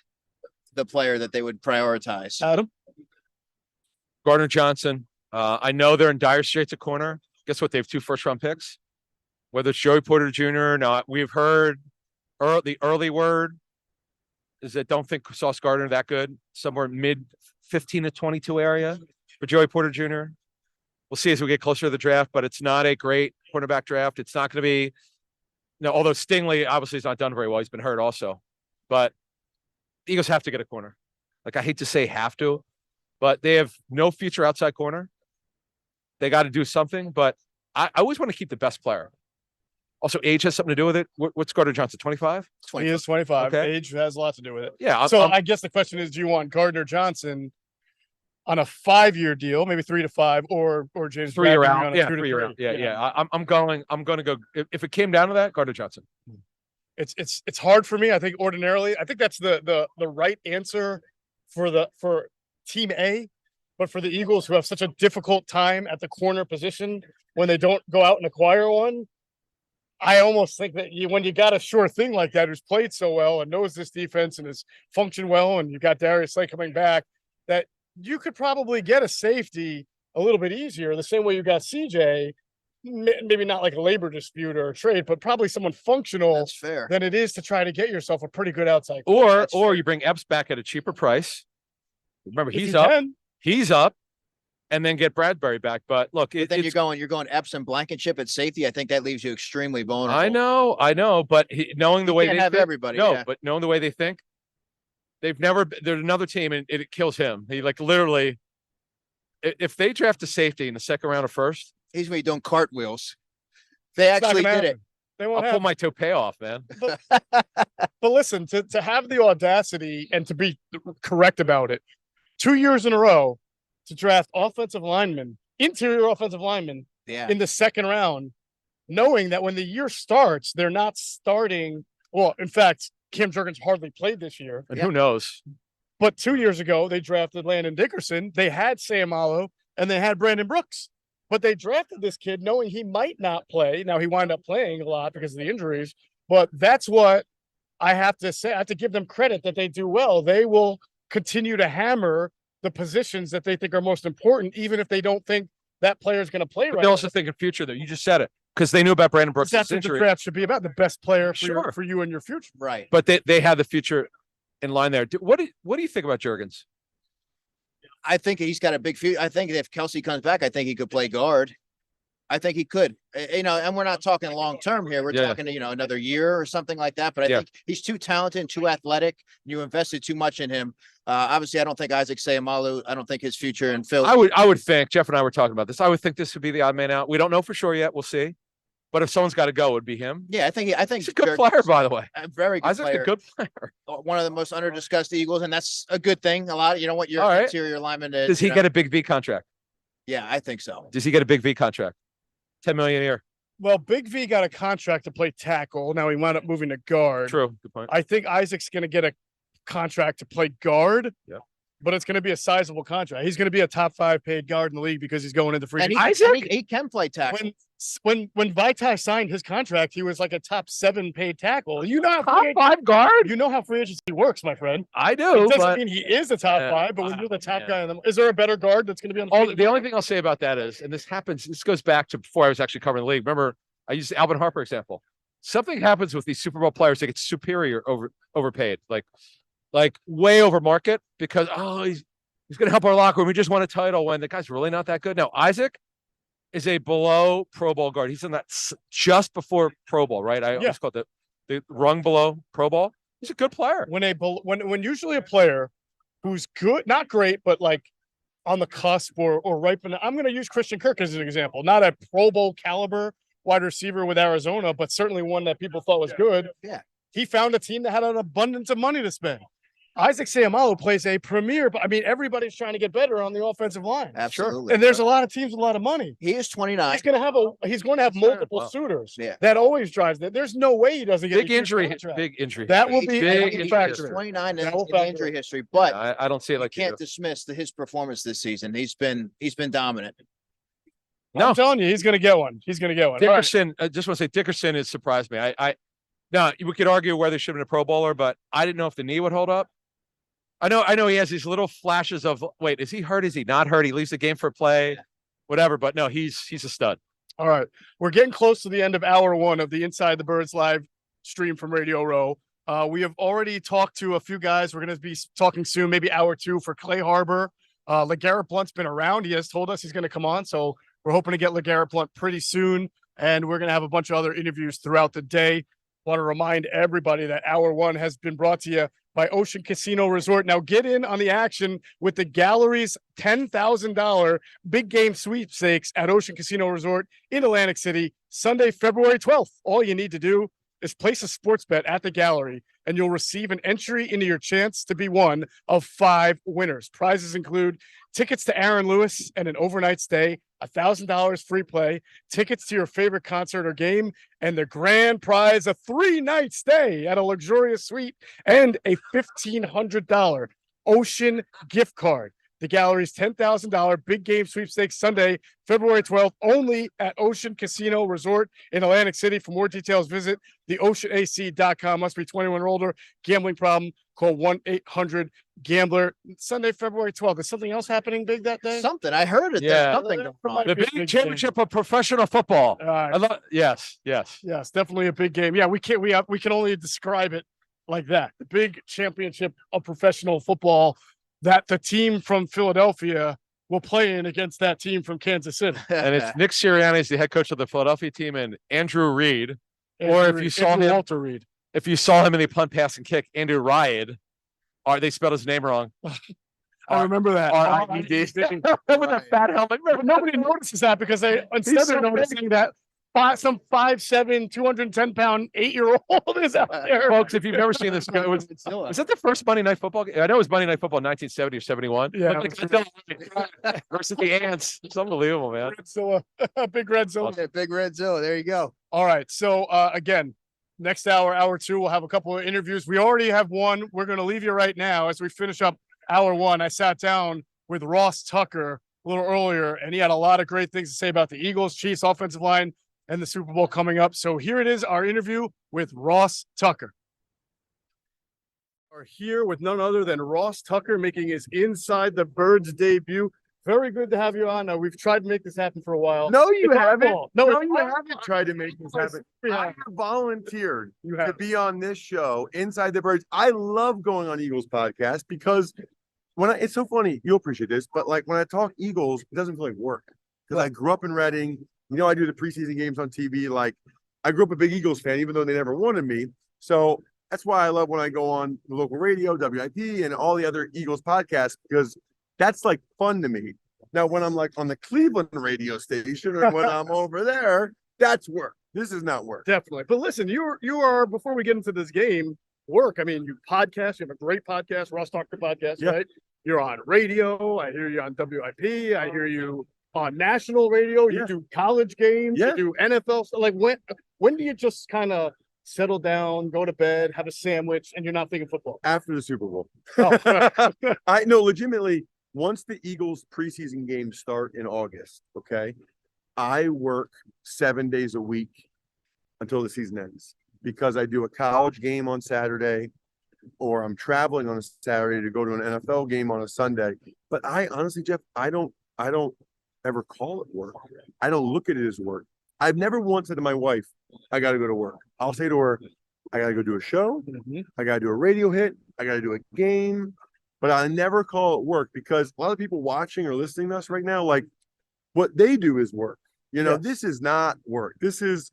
the player that they would prioritize. Adam? Gardner Johnson. I know they're in dire straits at corner. Guess what? They have 2 first-round picks. Whether it's Joey Porter Jr. or not, we've heard the early word is that don't think Sauce Gardner that good. Somewhere mid 15 to 22 area for Joey Porter Jr. We'll see as we get closer to the draft, but it's not a great cornerback draft. It's not going to be, although Stingley obviously has not done very well. He's been hurt also, but the Eagles have to get a corner. Like, I hate to say have to, but they have no future outside corner. They got to do something, but I always want to keep the best player. Also, age has something to do with it. What's Gardner Johnson, 25? He is 25. Okay. Age has a lot to do with it. Yeah. I guess the question is, do you want Gardner Johnson on a 5-year deal, maybe 3 to 5, or James 3-year Bradbury out? on a Yeah, 2 to 3-year 3? out. Yeah. I'm going to go. If it came down to that, Gardner Johnson. It's hard for me. I think ordinarily, I think that's the right answer for Team A, but for the Eagles, who have such a difficult time at the corner position when they don't go out and acquire one, I almost think that when you got a sure thing like that, who's played so well and knows this defense and has functioned well, and you got Darius Slay coming back, that you could probably get a safety a little bit easier. The same way you got CJ, maybe not like a labor dispute or a trade, but probably someone functional. That's fair. Than it is to try to get yourself a pretty good outside corner. Or you bring Epps back at a cheaper price. Remember, If he's you up. can. He's up. And then get Bradbury back. But look, Then you're going Epps and Blankenship at safety. I think that leaves you extremely vulnerable. I know, but knowing the way can't they have think, everybody. no, Yeah. but knowing the way they think, there's another team and it kills him. He literally, if they draft a safety in the second round or first, He's going to be doing cartwheels. They It's not actually gonna did it. happen. They won't I'll pull my toupee off, man. But listen, to have the audacity and to be correct about it, 2 years in a row to draft interior offensive linemen Yeah. in the second round, knowing that when the year starts, they're not starting. Well, in fact, Cam Jurgens hardly played this year. And Yeah. who knows? But 2 years ago, they drafted Landon Dickerson. They had Sam Allo and they had Brandon Brooks. But they drafted this kid knowing he might not play. Now, he wound up playing a lot because of the injuries. But that's what I have to say. I have to give them credit that they do well. They will continue to hammer the positions that they think are most important, even if they don't think that player is going to play But right. they also think in future, though. You just said it. Because they knew about Brandon Brooks' That's what the injury. draft should be about, the best player for, Sure. for you and your future. Right. But they had the future in line there. What do you think about Jurgens? I think he's got a big future. I think if Kelsey comes back, I think he could play guard. I think he could, and we're not talking long term here. We're talking, another year or something like that. But I think he's too talented and too athletic. You invested too much in him. Obviously, I don't think Isaac Seumalo. I don't think his future in Phil. I would think Jeff and I were talking about this. I would think this would be the odd man out. We don't know for sure yet. We'll see. But if someone's got to go, it would be him. Yeah, I think He's a good player, by the way. A very good Isaac's player. a good player. One of the most underdiscussed Eagles, and that's a good thing. A lot, your All right. interior lineman. Does he get a big V contract? Yeah, I think so. Does he get a big V contract? $10 million a year. Well, Big V got a contract to play tackle. Now he wound up moving to guard. True. Good point. I think Isaac's going to get a contract to play guard. Yeah. But it's going to be a sizable contract. He's going to be a top 5 paid guard in the league because he's going into free. And agency. he can play tackle. When Vaitai signed his contract, he was like a top 7 paid tackle. You know how Top 5 guard? You know how free agency works, my friend. I do. It doesn't But mean he is the top 5, but when you're the top yeah. guy in is there a better guard that's going to be on the field? the only thing I'll say about that is, and this goes back to before I was actually covering the league. Remember, I used the Alvin Harper example. Something happens with these Super Bowl players that get superior overpaid, like way over market because he's going to help our locker room. We just won a title when the guy's really not that good. Now, Isaac is a below Pro Bowl guard. He's in that just before Pro Bowl, right? I always call it the rung below Pro Bowl. He's a good player. When usually a player who's good, not great, but like on the cusp or right. I'm going to use Christian Kirk as an example, not a Pro Bowl caliber wide receiver with Arizona, but certainly one that people thought was good. Yeah. he found a team that had an abundance of money to spend. Isaac Seumalo plays a premier, but I mean, everybody's trying to get better on the offensive line. Absolutely. And there's a lot of teams with a lot of money. He is 29. He's going to have multiple Wow. suitors. Yeah. That always drives that. There's no way he doesn't get Big a huge injury. contract. Big injury. That will be Big a injury. factor. 29 That in will the factor injury in. history, but I don't see it you like you can't do. dismiss his performance this season. He's been dominant. No. I'm telling you, he's going to get one. He's going to get one. All right. Dickerson, I just want to say Dickerson has surprised me. Now we could argue whether he should have been a Pro Bowler, but I didn't know if the knee would hold up. I know he has these little flashes of, wait, is he hurt? Is he not hurt? He leaves the game for a play, whatever. But no, he's a stud. All right. We're getting close to the end of hour one of the Inside the Birds live stream from Radio Row. We have already talked to a few guys. We're going to be talking soon, maybe hour two for Clay Harbor. LeGarrette Blount's been around. He has told us he's going to come on. So we're hoping to get LeGarrette Blount pretty soon. And we're going to have a bunch of other interviews throughout the day. Want to remind everybody that hour one has been brought to you by Ocean Casino Resort. Now get in on the action with the Gallery's $10,000 big game sweepstakes at Ocean Casino Resort in Atlantic City, Sunday, February 12th. All you need to do is place a sports bet at the Gallery, and you'll receive an entry into your chance to be one of 5 winners. Prizes include tickets to Aaron Lewis and an overnight stay, $1,000 free play, tickets to your favorite concert or game, and the grand prize, a 3-night stay at a luxurious suite and a $1,500 Ocean gift card. The Gallery's $10,000 big game sweepstakes Sunday, February 12th, only at Ocean Casino Resort in Atlantic City. For more details, visit theoceanac.com. Must be 21 or older. Gambling problem, call 1-800-GAMBLER. Sunday, February 12th. Is something else happening big that day? Something I heard it. Yeah. There's something going on. The big championship of professional football. Yes. Yes, definitely a big game. Yeah, we can only describe it like that. The big championship of professional football that the team from Philadelphia will play in against that team from Kansas City. And it's Nick Sirianni is the head coach of the Philadelphia team, and Andrew Reid. Or if you saw him, Walter Reed. If you saw him in the punt, pass, and kick, Andrew Ried. Or they spelled his name wrong. I remember that. R-I-E-D. Remember that fat helmet? But nobody notices that because they're noticing that some 5'7", 210-pound 8-year-old is out there. Folks, if you've never seen this, was that the first Monday Night Football game? I know it was Monday Night Football in 1970 or 71. Yeah. Versus the Ants. It's unbelievable, man. Redzilla. Big Redzilla. Yeah, Big Redzilla. There you go. All right. So, again, next hour 2, we'll have a couple of interviews. We already have one. We're going to leave you right now as we finish up hour 1. I sat down with Ross Tucker a little earlier, and he had a lot of great things to say about the Eagles, Chiefs, offensive line, and the Super Bowl coming up. So here it is, our interview with Ross Tucker. We're here with none other than Ross Tucker making his Inside the Birds debut. Very good to have you on. We've tried to make this happen for a while. No, you It's our haven't. fault. No, it's you our haven't fault. tried to make this happen. I have volunteered You to have. be on this show, Inside the Birds. I love going on Eagles podcast because it's so funny. You'll appreciate this, but like when I talk Eagles, it doesn't feel like work because I grew up in Reading. You know, I do the preseason games on TV. Like I grew up a big Eagles fan, even though they never wanted me. So that's why I love when I go on the local radio, WIP, and all the other Eagles podcasts, because that's like fun to me. Now, when I'm like on the Cleveland radio station or when I'm over there, that's work. This is not work. Definitely. But listen, you are, before we get into this game, work. I mean, you podcast, you have a great podcast, Ross Tucker podcast, Yeah. right? You're on radio. I hear you on WIP. I hear you on national radio. You Yeah. do college games. Yeah. You do NFL. So like when do you just kind of settle down, go to bed, have a sandwich, and you're not thinking football? After the Super Bowl. Oh. I know legitimately, once the Eagles preseason games start in August, okay, I work 7 days a week until the season ends because I do a college game on Saturday or I'm traveling on a Saturday to go to an NFL game on a Sunday. But I honestly, Jeff, I don't ever call it work. I don't look at it as work. I've never once said to my wife, I got to go to work. I'll say to her, I got to go do a show. I got to do a radio hit. I got to do a game. But I never call it work because a lot of people watching or listening to us right now, like what they do is work. You know, Yes. This is not work. This is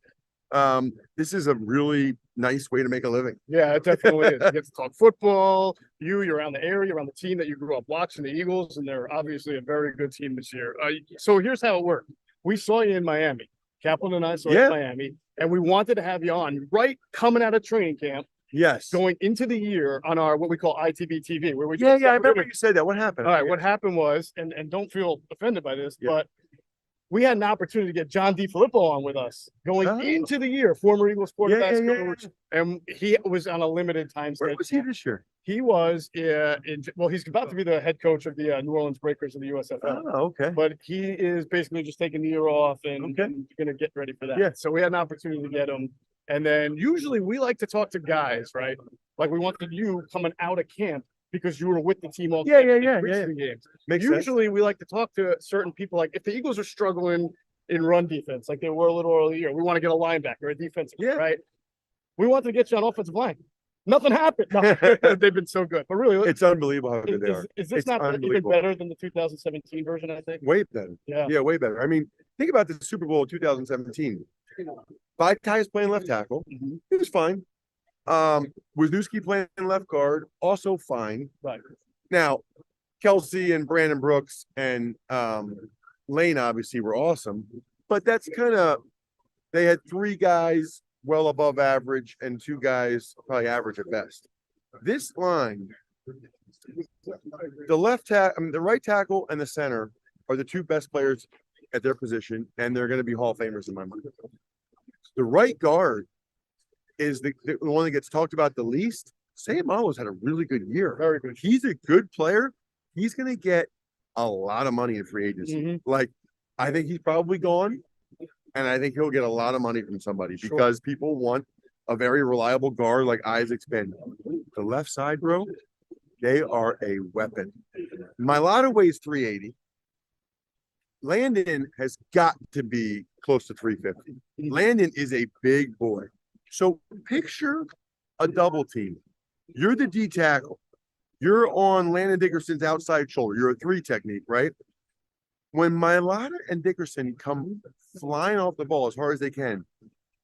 a really nice way to make a living. Yeah, it definitely is. You get to talk football. You're around the area, around the team that you grew up watching, the Eagles, and they're obviously a very good team this year. So here's how it worked. We saw you in Miami. Caplan and I saw you in Miami, and we wanted to have you on right coming out of training camp Yes. going into the year on our what we call ITB TV, where we Yeah, just I remember you said that. What happened? All right, what happened was, and don't feel offended by this, Yeah. but we had an opportunity to get John DiFilippo on with us going Oh. into the year, former Eagles quarterback yeah. coach, and he was on a limited time Where schedule. was he this year? He was well, he's about to be the head coach of the New Orleans Breakers of the USFL. Oh, okay. But he is basically just taking the year off and, Okay. and gonna get ready for that. Yeah. So we had an opportunity to get him. And then usually we like to talk to guys, right? Like we wanted you coming out of camp because you were with the team all Yeah, camp in yeah. preseason games. Makes sense. Usually we like to talk to certain people, like if the Eagles are struggling in run defense, like they were a little earlier, we want to get a linebacker, a defensive, Yeah. right? We want to get you on offensive line. Nothing happened. No, they've been so good. But really, It's unbelievable how good they are. is this It's not even unbelievable. better than the 2017 version, I think? Way better. Yeah. Yeah, way better. I mean, think about the Super Bowl 2017. 5 guys playing left tackle. Mhm. It was fine. Wisniewski playing left guard, also fine. Right. Now, Kelsey and Brandon Brooks and Lane obviously were awesome, but that's kind of they had 3 guys well above average and 2 guys probably average at best. This line, the right tackle and the center are the 2 best players at their position, and they're going to be Hall of Famers in my mind. The right guard is the one that gets talked about the least. Sam Allo's had a really good year. Very good. He's a good player. He's going to get a lot of money in free agency. Mhm. Like, I think he's probably gone, and I think he'll get a lot of money from somebody Sure. because people want a very reliable guard like Isaac's been. The left side, bro, they are a weapon. Milata weighs 380. Landon has got to be close to 350. Landon is a big boy. So picture a double team. You're the D tackle. You're on Landon Dickerson's outside shoulder. You're a 3 technique, right? When Milata and Dickerson come flying off the ball as hard as they can,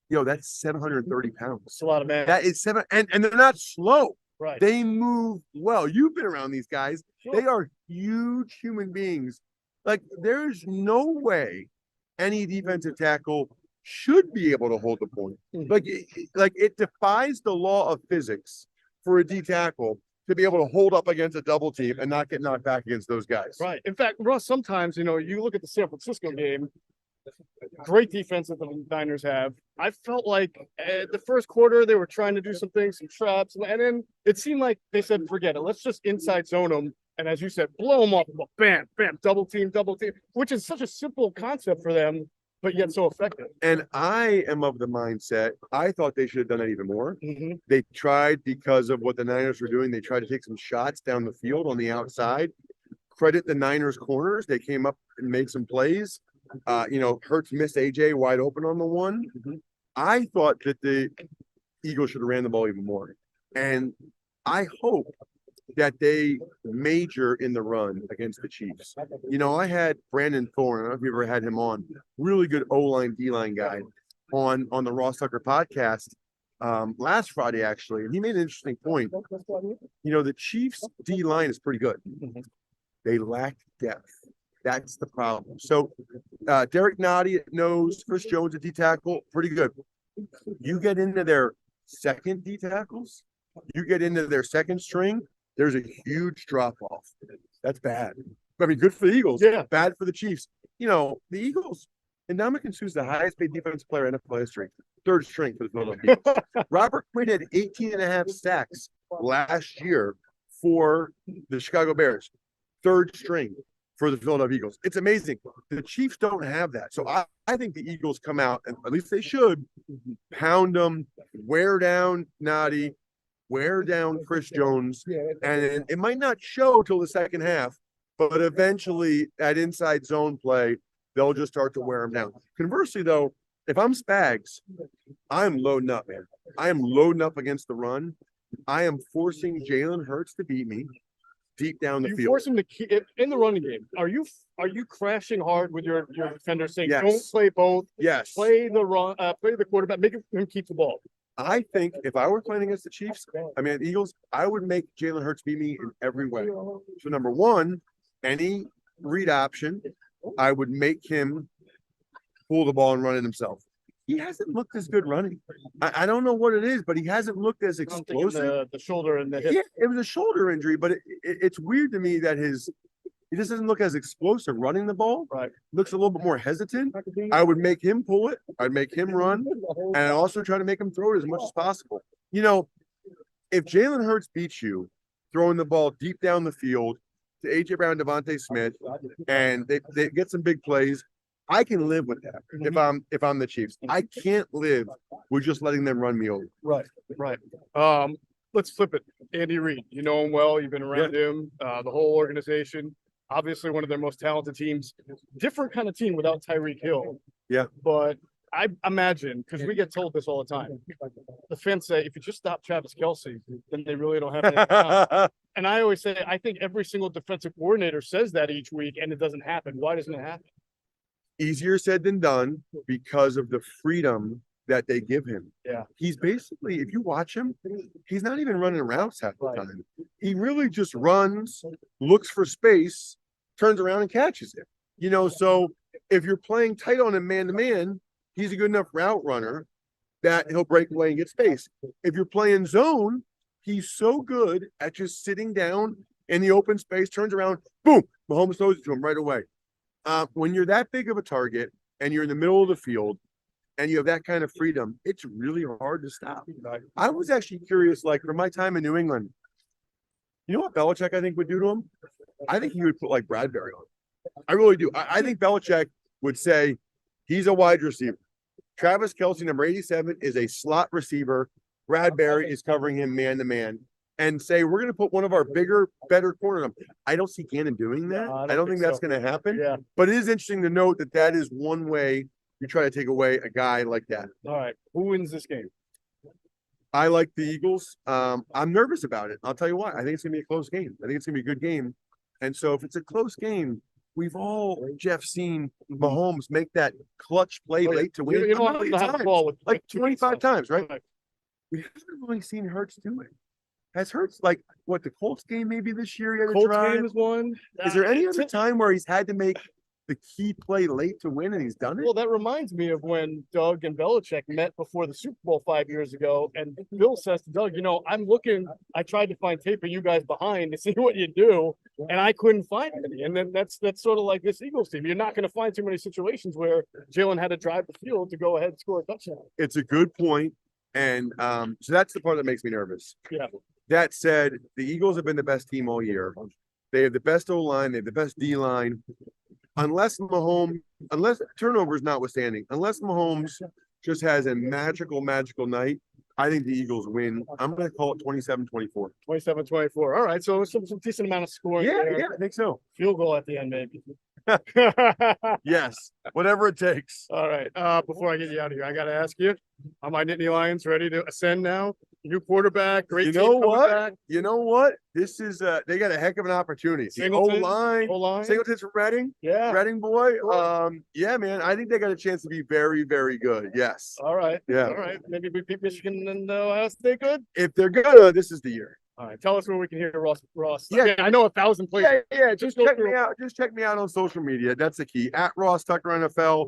that's 730 pounds. It's a lot of man. That is 7, and they're not slow. Right. They move well. You've been around these guys. Sure. They are huge human beings. Like, there's no way any defensive tackle should be able to hold the point. Mhm. Like it defies the law of physics for a D tackle to be able to hold up against a double team and not get knocked back against those guys. Right. In fact, Russ, sometimes, you look at the San Francisco game, great defense that the Niners have. I felt like the first quarter, they were trying to do some things, some traps, and then it seemed like they said, forget it. Let's just inside zone them. And as you said, blow them off the ball. Bam, bam, double team, which is such a simple concept for them, but yet so effective. And I am of the mindset, I thought they should have done that even more. Mm-hmm. They tried because of what the Niners were doing. They tried to take some shots down the field on the outside. Credit the Niners corners. They came up and made some plays. Hurts missed AJ wide open on the one. Mm-hmm. I thought that the Eagles should have ran the ball even more. And I hope that they major in the run against the Chiefs. I had Brandon Thorne. I don't know if you ever had him on. Really good O-line, D-line guy on the Ross Tucker podcast last Friday, actually. And he made an interesting point. The Chiefs D-line is pretty good. They lack depth. That's the problem. So Derek Nottie at nose, Chris Jones at D tackle, pretty good. You get into their second D tackles, you get into their second string, there's a huge drop off. That's bad. I mean, good for the Eagles. Yeah. Bad for the Chiefs. The Eagles, and Ndamukong Suh's the highest paid defensive player in NFL history. 3rd string for the Philadelphia Eagles. Robert Quinn had 18.5 sacks last year for the Chicago Bears. 3rd string for the Philadelphia Eagles. It's amazing. The Chiefs don't have that. So I think the Eagles come out, and at least they should, pound them, wear down Nottie, wear down Chris Jones, and it might not show till the second half, but eventually at inside zone play, they'll just start to wear them down. Conversely, though, if I'm Spags, I'm loading up, man. I am loading up against the run. I am forcing Jalen Hurts to beat me deep down the You field. force him to keep in the running game. Are you crashing hard with your defender saying, Yes. don't play both, Yes. play the quarterback, make him keep the ball? I think if I were playing against the Chiefs, the Eagles, I would make Jalen Hurts beat me in every way. So number one, any read option, I would make him pull the ball and run it himself. he hasn't looked as good running. I don't know what it is, but he hasn't looked as I'm thinking explosive. the shoulder and the hip. Yeah, it was a shoulder injury, but it's weird to me that he just doesn't look as explosive running the ball. Right. Looks a little bit more hesitant. I would make him pull it. I'd make him run, and I also try to make him throw it as much as possible. You know, if Jalen Hurts beats you throwing the ball deep down the field to AJ Brown, Devontae Smith, and they get some big plays, I can live with that if I'm the Chiefs. I can't live with just letting them run me over. Right. Let's flip it. Andy Reid, you know him well. You've been around him, the whole organization. Obviously, one of their most talented teams. Different kind of team without Tyreek Hill. Yeah. But I imagine, because we get told this all the time, the fans say, if you just stop Travis Kelce, then they really don't have any. And I always say, I think every single defensive coordinator says that each week, and it doesn't happen. Why doesn't it happen? Easier said than done because of the freedom that they give him. Yeah. He's basically, if you watch him, he's not even running routes half the time. He really just runs, looks for space, turns around and catches it. You know, so if you're playing tight on him man to man, he's a good enough route runner that he'll break away and get space. If you're playing zone, he's so good at just sitting down in the open space, turns around, boom, Mahomes throws it to him right away. When you're that big of a target and you're in the middle of the field and you have that kind of freedom, it's really hard to stop. I was actually curious, like from my time in New England, you know what Belichick I think would do to him? I think he would put like Bradbury on. I really do. I think Belichick would say he's a wide receiver. Travis Kelce, number 87, is a slot receiver. Bradbury is covering him man to man. And say, we're going to put one of our bigger, better corners on him. I don't see Gannon doing that. I don't think that's going to happen. Yeah. But it is interesting to note that that is one way you try to take away a guy like that. All right. Who wins this game? I like the Eagles. I'm nervous about it. I'll tell you why. I think it's going to be a close game. I think it's going to be a good game. And so if it's a close game, we've all, Jeff, seen Mahomes make that clutch play late to win. You don't have to have the ball with like 25 times, right? We haven't really seen Hurts do it. Has Hurts, like, what, the Colts game maybe this year? He had a Colts drive? game is one. Is there any other time where he's had to make the key play late to win and he's done it? Well, that reminds me of when Doug and Belichick met before the Super Bowl 5 years ago. And Bill says to Doug, you know, I tried to find tape of you guys behind to see what you do, and I couldn't find any. And then that's sort of like this Eagles team. You're not going to find too many situations where Jalen had to drive the field to go ahead and score a touchdown. It's a good point. And so that's the part that makes me nervous. Yeah. That said, the Eagles have been the best team all year. They have the best O-line. They have the best D-line. Unless turnovers notwithstanding, unless Mahomes just has a magical night, I think the Eagles win. I'm going to call it 27-24. 27-24. All right. So some decent amount of scoring. Yeah, I think so. Field goal at the end, maybe. Yes, whatever it takes. All right. Before I get you out of here, I got to ask you, are my Nittany Lions ready to ascend now? New quarterback, great team coming back. You know what? This is they got a heck of an opportunity. Singleton, O-line. Singleton's from Reading. Yeah. Reading boy. Yeah, man. I think they got a chance to be very, very good. Yes. All right. Yeah. All right. Maybe we beat Michigan and Ohio State good. If they're good, this is the year. All right. Tell us where we can hear Ross. Yeah. I know 1,000 places. Yeah. Just check me out. Just check me out on social media. That's the key. At Ross Tucker NFL.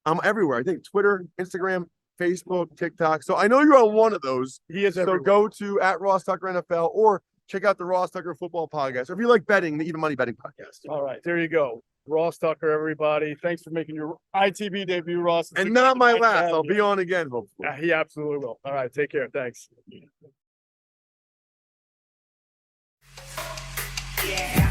I'm everywhere. I think Twitter, Instagram, Facebook, TikTok. So I know you're on one of those. He is everywhere. So go to at Ross Tucker NFL or check out the Ross Tucker Football Podcast. Or if you like betting, the Even Money Betting Podcast. All right. There you go. Ross Tucker, everybody. Thanks for making your ITB debut, Ross. And not my last. I'll be on again, hopefully. He absolutely will. All right. Take care. Thanks. Yeah.